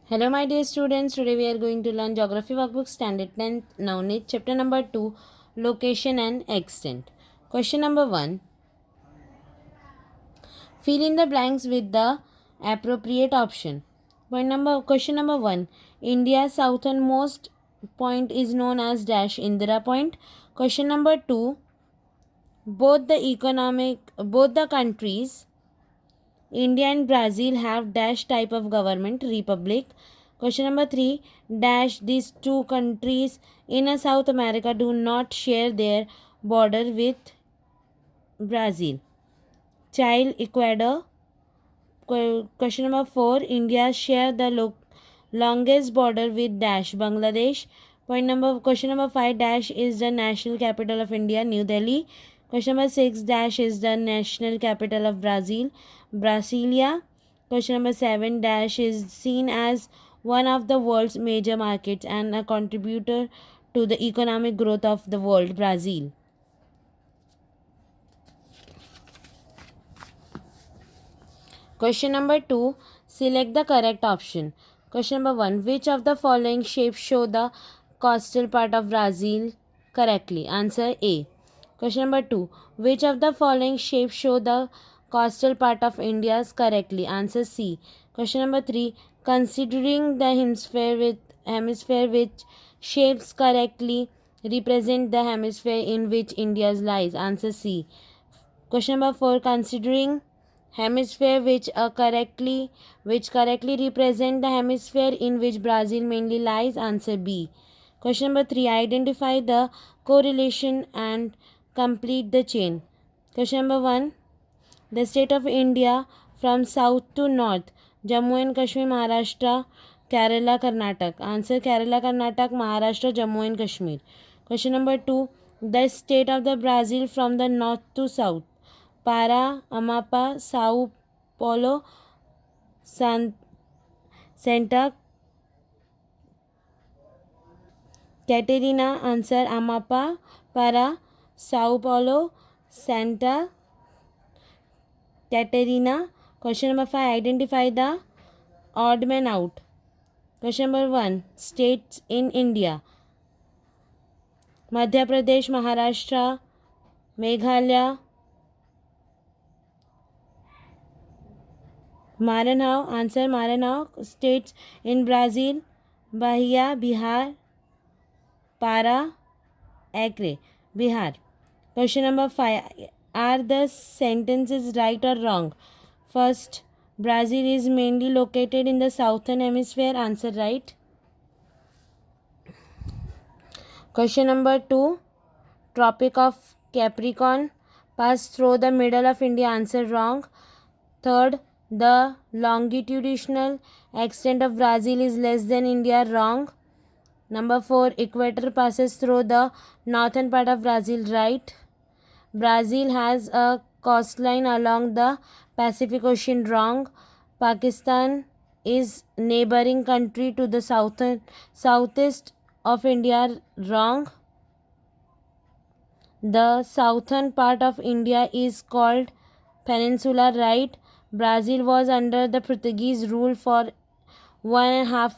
Hello, my dear students. Today we are going to learn Geography Workbook Standard 10th Navneet, Chapter number 2, Location and Extent. Question number 1. Fill in the blanks with the appropriate option. Question number 1. India's southernmost point is known as dash Indira Point. Question number 2. Both the countries India and Brazil have dash type of government, republic. Question number 3. Dash these two countries in a South America do not share their border with Brazil. Child Ecuador. Question number 4. India share the longest border with dash Bangladesh. Question number 5. Dash is the national capital of India, New Delhi. Question number 6. Dash is the national capital of Brazil, Brasilia. Question number 7. Dash is seen as one of the world's major markets and a contributor to the economic growth of the world, Brazil. Question number 2. Select the correct option. Question number 1. Which of the following shapes show the coastal part of Brazil correctly? Answer A. Question number 2. Which of the following shapes show the coastal part of India correctly? Answer C. Question number 3. Considering the hemisphere which shapes correctly represent the hemisphere in which India lies? Answer C. Question number 4. Considering hemisphere which correctly represent the hemisphere in which Brazil mainly lies? Answer B. Question number 3. Identify the correlation and complete the chain. Question number 1. The state of India from south to north: Jammu and Kashmir, Maharashtra, Kerala, Karnataka. Answer Kerala, Karnataka, Maharashtra, Jammu and Kashmir. Question number 2. The state of the Brazil from the north to south: Para, Amapa, Sao Paulo, Santa Catarina. Answer Amapa, Para, Sao Paulo, Santa Catarina. Question number 5. Identify the odd man out. Question number 1. States in India: Madhya Pradesh, Maharashtra, Meghalaya, Maranhão. Answer Maranhão. States in Brazil: Bahia, Bihar, Para, Acre, Bihar. Question number 5. Are the sentences right or wrong? First, Brazil is mainly located in the southern hemisphere. Answer right. Question number 2. Tropic of Capricorn pass through the middle of India. Answer wrong. Third, the longitudinal extent of Brazil is less than India. Wrong. Number 4. Equator passes through the northern part of Brazil. Right. Brazil has a coastline along the Pacific Ocean. Wrong. Pakistan is neighboring country to the southeast of India. Wrong. The southern part of India is called peninsula. Right. Brazil was under the Portuguese rule for 1.5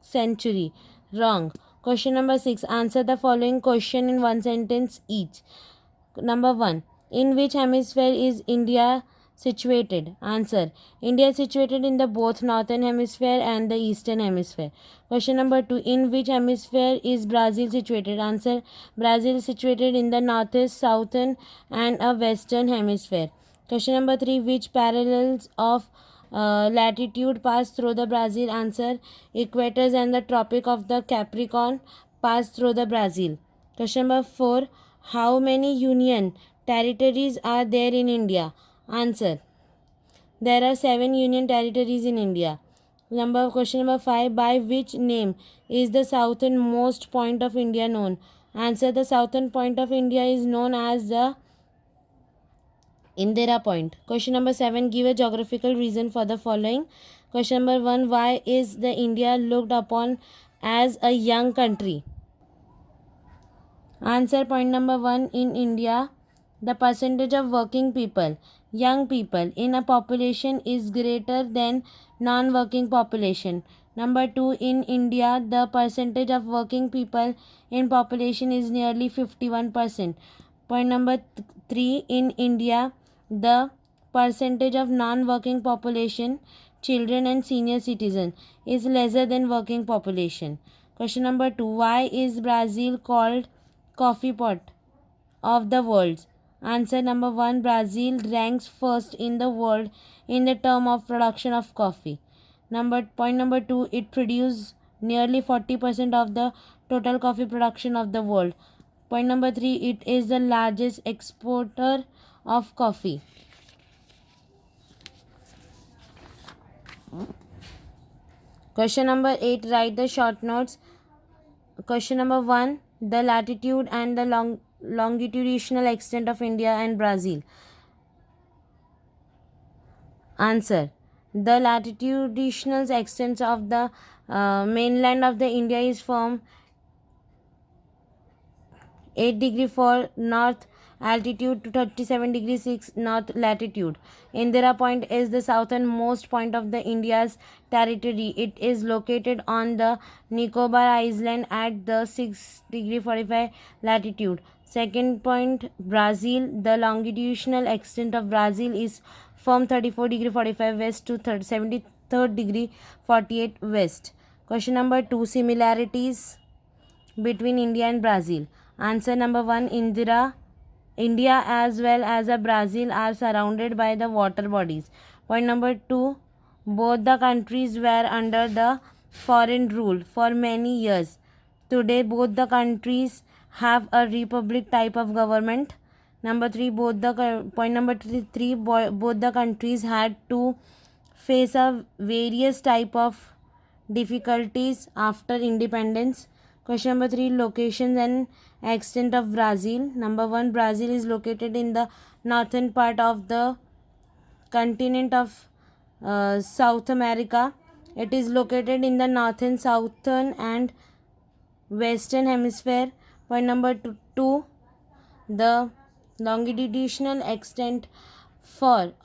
century. Wrong. Question number 6. Answer the following question in one sentence each. Number 1. In which hemisphere is India situated? Answer. India is situated in the both northern hemisphere and the eastern hemisphere. Question number 2. In which hemisphere is Brazil situated? Answer. Brazil is situated in the northeast, southern and a western hemisphere. Question number 3. Which parallels of latitude pass through the Brazil? Answer. Equators and the Tropic of the Capricorn pass through the Brazil. Question number 4. How many union territories are there in India? Answer. There are 7 union territories in India. Question number 5. By which name is the southernmost point of India known? Answer. The southern point of India is known as the Indira Point. Question number 7. Give a geographical reason for the following. Question number 1. Why is the India looked upon as a young country? Answer. Point number 1. In India, the percentage of working people young people in a population is greater than non-working population. Number 2, in India, the percentage of working people in population is nearly 51%. Point number 3, in India, the percentage of non-working population, children and senior citizen, is lesser than working population. Question number 2, why is Brazil called coffee pot of the world? Answer number 1, Brazil ranks first in the world in the term of production of coffee. Point number 2, it produces nearly 40% of the total coffee production of the world. Point number 3, it is the largest exporter of coffee. Question number 8, write the short notes. Question number 1, the latitude and the longitudinal extent of India and Brazil. Answer, the latitudinal extent of the mainland of the India is from 8 degree for north altitude to 37 degree 6 north latitude. Indira Point is the southernmost point of the India's territory. It is located on the Nicobar Island at the 6 degree 45 latitude. Second point, Brazil. The longitudinal extent of Brazil is from 34 degree 45 west to 73rd degree 48 west. Question number 2, similarities between India and Brazil. Answer number 1, India as well as Brazil are surrounded by the water bodies. Point number 2, both the countries were under the foreign rule for many years. Today both the countries have a republic type of government. Number 3, both the countries had to face a various type of difficulties after independence. Question number 3, locations and extent of Brazil. Number 1, Brazil is located in the northern part of the continent of South America. It is located in the northern, southern and western hemisphere. Point number 2, the longitudinal extent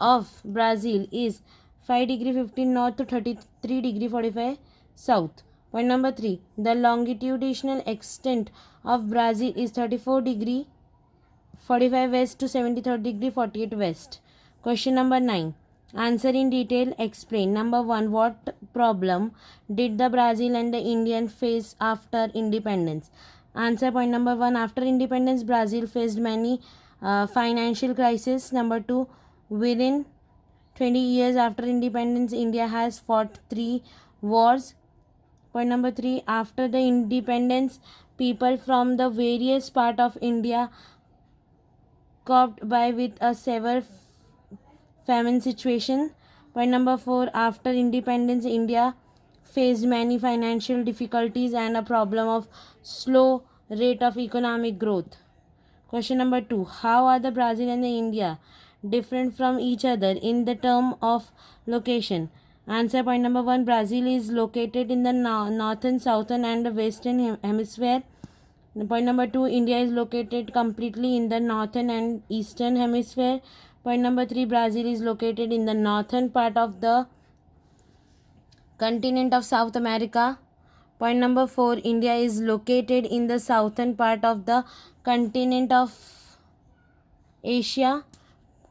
of Brazil is 5 degree 15 north to 33 degree 45 south. Point number 3, the longitudinal extent of Brazil is 34 degree 45 west to 73rd degree 48 west. Question number 9, answer in detail, explain. Number 1, what problem did the Brazil and the Indian face after independence? Answer, point number 1, after independence Brazil faced many financial crises. Number 2, within 20 years after independence India has fought 3 wars. Point number 3, after the independence people from the various part of India coped by with a severe famine situation. Point number 4, after independence India faced many financial difficulties and a problem of slow rate of economic growth. Question number 2, how are the Brazil and the India different from each other in the term of location? Answer, point number 1, Brazil is located in the northern, southern and western hemisphere. Point number 2, India is located completely in the northern and eastern hemisphere. Point number 3, Brazil is located in the northern part of the continent of South America. Point number 4, India is located in the southern part of the continent of Asia.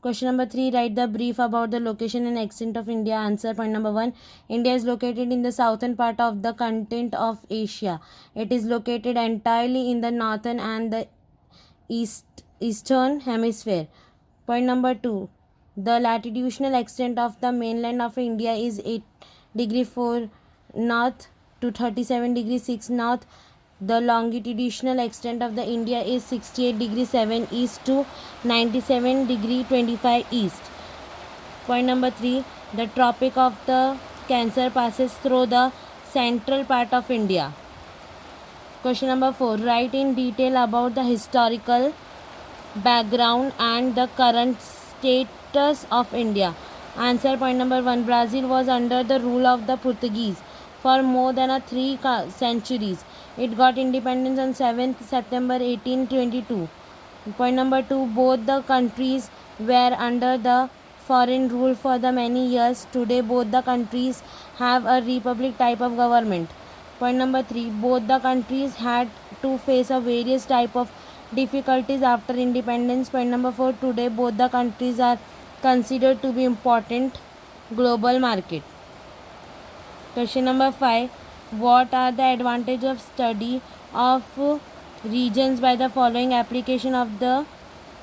Question number 3, write the brief about the location and extent of India. Answer, point number 1, India is located in the southern part of the continent of Asia. It is located entirely in the northern and the eastern hemisphere. Point number 2, the latitudinal extent of the mainland of India is 8 degree 4 north to 37 degree 6 north. The longitudinal extent of the India is 68 degree 7 east to 97 degree 25 east. Point number 3, the Tropic of the Cancer passes through the central part of India. Question number 4, write in detail about the historical background and the current status of India. Answer, point number 1, Brazil was under the rule of the Portuguese for more than 3 centuries. It got independence on 7th September 1822. Point number 2, both the countries were under the foreign rule for the many years. Today, both the countries have a republic type of government. Point number 3, both the countries had to face a various type of difficulties after independence. Point number 4, today both the countries are considered to be important global market. Question number 5, what are the advantages of study of regions by the following application of the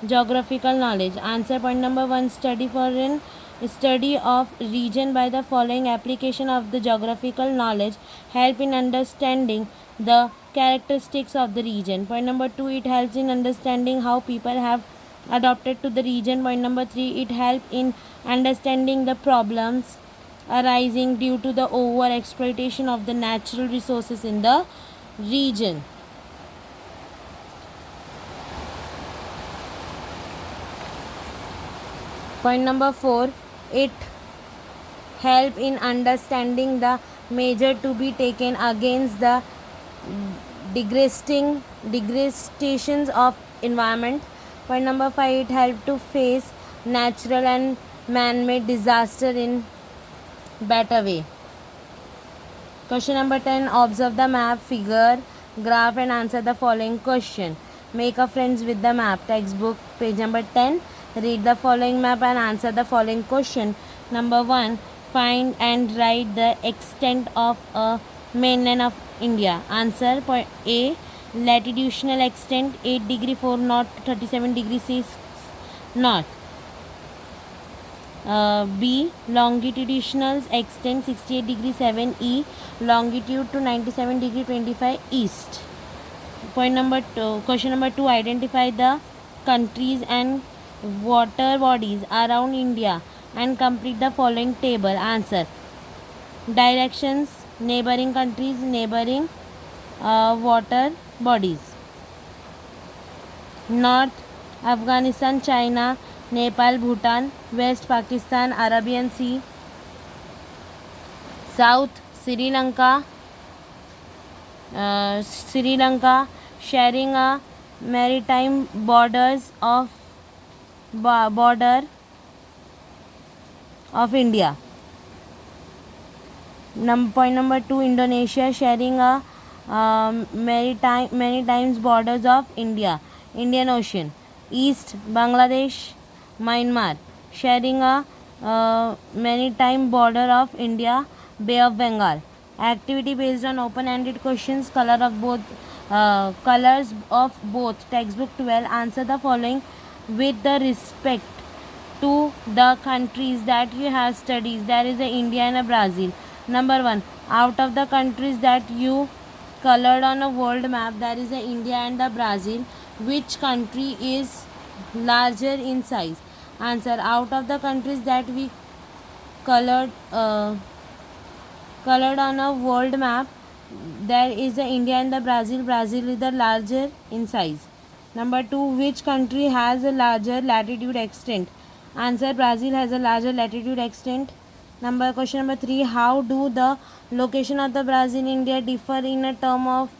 geographical knowledge? Answer. Point number 1, study of region by the following application of the geographical knowledge help in understanding the characteristics of the region. Point number 2, it helps in understanding how people have adapted to the region. Point number 3, it helps in understanding the problems arising due to the over exploitation of the natural resources in the region. Point number 4, it help in understanding the measure to be taken against the degradations of environment. Point number 5, it help to face natural and man-made disaster in better way. Question number 10, observe the map, figure, graph and answer the following question. Make a friends with the map. Textbook, page number 10. Read the following map and answer the following question. Number 1, find and write the extent of a mainland of India. Answer. Point A, latitudinal extent 8 degree 4 north, 37 degree 6 north. B, longitudinal extent 68 degree 7 E, longitude to 97 degree 25 east. Point number 2, question number 2, identify the countries and water bodies around India and complete the following table. Answer. Directions, neighboring countries, neighboring water bodies. North, Afghanistan, China, Nepal, Bhutan. West, Pakistan, Arabian Sea. South, Sri Lanka, sharing a maritime border of India. Point number 2, Indonesia, sharing a maritime borders of India, Indian Ocean. East, Bangladesh, Myanmar, sharing a maritime border of India, Bay of Bengal. Activity based on open-ended questions. Colors of both. Textbook 12. Answer the following with the respect to the countries that you have studied. There is a India and a Brazil. Number 1, out of the countries that you colored on a world map, there is a India and the Brazil. Which country is larger in size? Answer. Out of the countries that we colored on a world map, there is the India and the Brazil. Brazil is the larger in size. Number 2, which country has a larger latitude extent? Answer. Brazil has a larger latitude extent. Question number 3, how do the location of the Brazil and India differ in a term of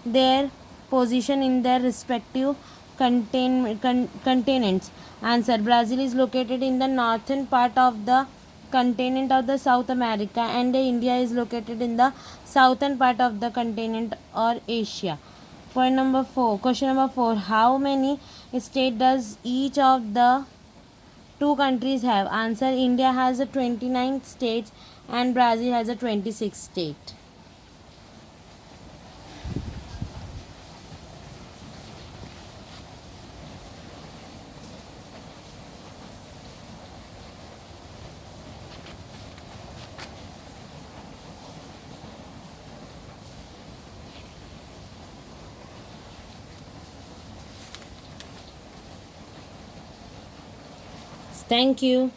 their position in their respective continents? Answer. Brazil is located in the northern part of the continent of the South America and India is located in the southern part of the continent or Asia. Question number 4, how many states does each of the two countries have? Answer. India has a 29 states and Brazil has a 26 state. Thank you.